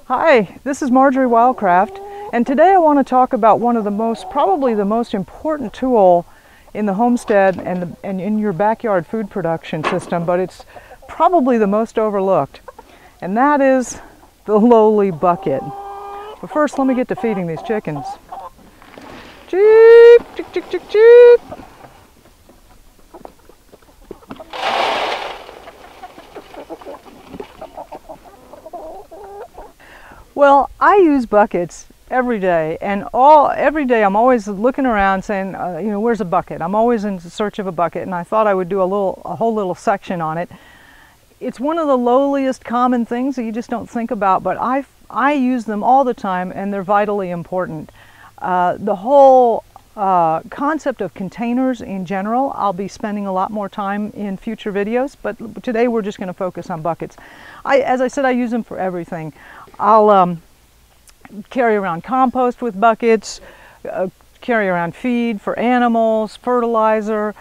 Hi, this is Marjorie Wildcraft, and today I want to talk about one of the probably the most important tool in the homestead and in your backyard food production system, but it's probably the most overlooked, and that is the lowly bucket. But first, let me get to feeding these chickens. Cheep, chick, chick, chick, cheep. Well, I use buckets every day, and every day I'm always looking around saying, where's a bucket? I'm always in search of a bucket, and I thought I would do a whole little section on it. It's one of the lowliest common things that you just don't think about, but I use them all the time, and they're vitally important. The whole concept of containers in general, I'll be spending a lot more time in future videos, but today we're just going to focus on buckets. As I said, I use them for everything. I'll carry around compost with buckets, carry around feed for animals, fertilizer.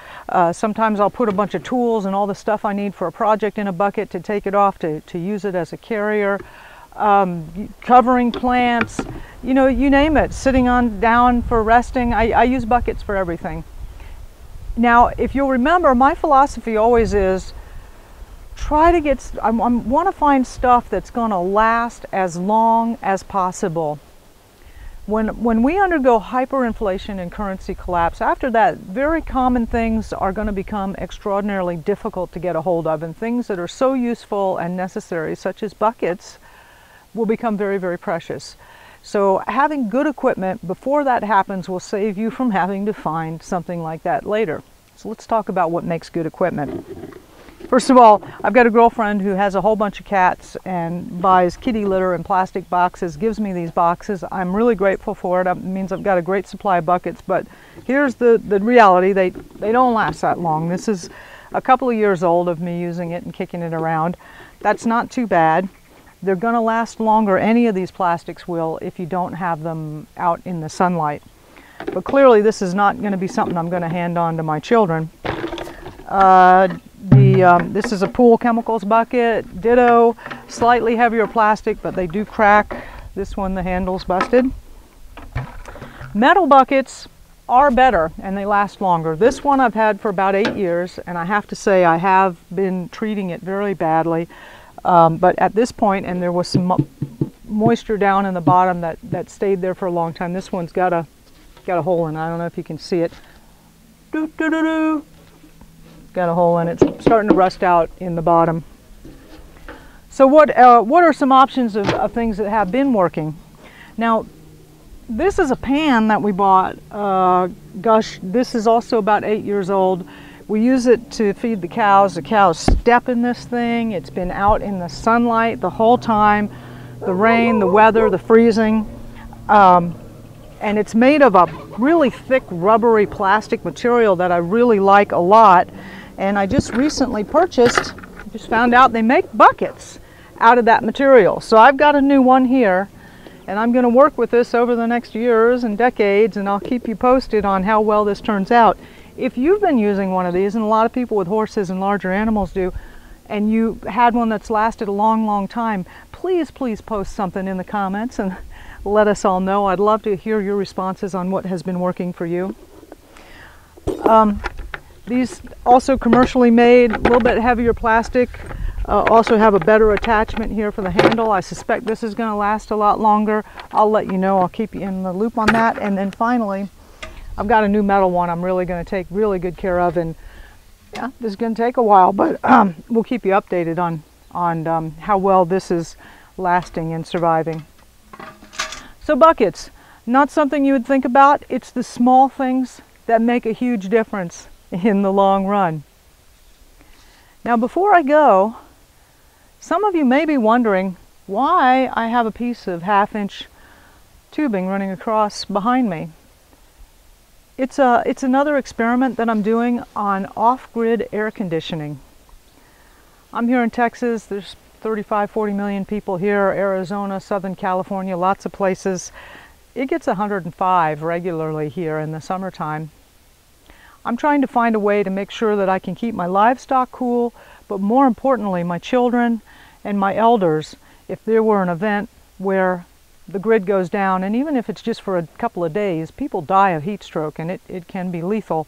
Sometimes I'll put a bunch of tools and all the stuff I need for a project in a bucket to take it off to use it as a carrier. Covering plants, you name it, sitting down for resting. I use buckets for everything. Now, if you'll remember, my philosophy always is try to I want to find stuff that's going to last as long as possible. When we undergo hyperinflation and currency collapse, after that, very common things are going to become extraordinarily difficult to get a hold of, and things that are so useful and necessary, such as buckets, will become very, very precious. So having good equipment before that happens will save you from having to find something like that later. So let's talk about what makes good equipment. First of all, I've got a girlfriend who has a whole bunch of cats and buys kitty litter in plastic boxes, gives me these boxes. I'm really grateful for it. It means I've got a great supply of buckets, but here's the reality. They don't last that long. This is a couple of years old of me using it and kicking it around. That's not too bad. They're going to last longer, any of these plastics will, if you don't have them out in the sunlight. But clearly this is not going to be something I'm going to hand on to my children. This is a pool chemicals bucket, ditto, slightly heavier plastic, but they do crack. This one, the handle's busted. Metal buckets are better and they last longer. This one I've had for about 8 years, and I have to say I have been treating it very badly. But at this point, and there was some moisture down in the bottom that stayed there for a long time. This one's got a hole in it. I don't know if you can see it. Got a hole in it. It's starting to rust out in the bottom. So what are some options of things that have been working? Now, this is a pan that we bought. Gosh, this is also about 8 years old. We use it to feed the cows. The cows step in this thing. It's been out in the sunlight the whole time, the rain, the weather, the freezing. And it's made of a really thick rubbery plastic material that I really like a lot. And I just recently just found out they make buckets out of that material. So I've got a new one here, and I'm going to work with this over the next years and decades, and I'll keep you posted on how well this turns out. If you've been using one of these, and a lot of people with horses and larger animals do, and you had one that's lasted a long, long time, please post something in the comments and let us all know. I'd love to hear your responses on what has been working for you. These also commercially made, a little bit heavier plastic, also have a better attachment here for the handle. I suspect this is going to last a lot longer. I'll let you know. I'll keep you in the loop on that. And then finally, I've got a new metal one I'm really going to take really good care of, and yeah, this is going to take a while, but we'll keep you updated on how well this is lasting and surviving. So buckets, not something you would think about. It's the small things that make a huge difference in the long run. Now, before I go, some of you may be wondering why I have a piece of 1/2-inch tubing running across behind me. It's another experiment that I'm doing on off-grid air conditioning. I'm here in Texas. There's 35-40 million people here. Arizona, Southern California, lots of places. It gets 105 regularly here in the summertime. I'm trying to find a way to make sure that I can keep my livestock cool, but more importantly, my children and my elders, if there were an event where the grid goes down, and even if it's just for a couple of days, people die of heat stroke, and it can be lethal.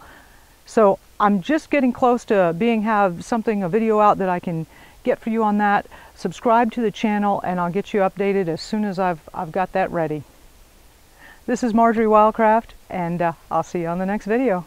So I'm just getting close to a video out that I can get for you on that. Subscribe to the channel and I'll get you updated as soon as I've got that ready. This is Marjorie Wildcraft, and I'll see you on the next video.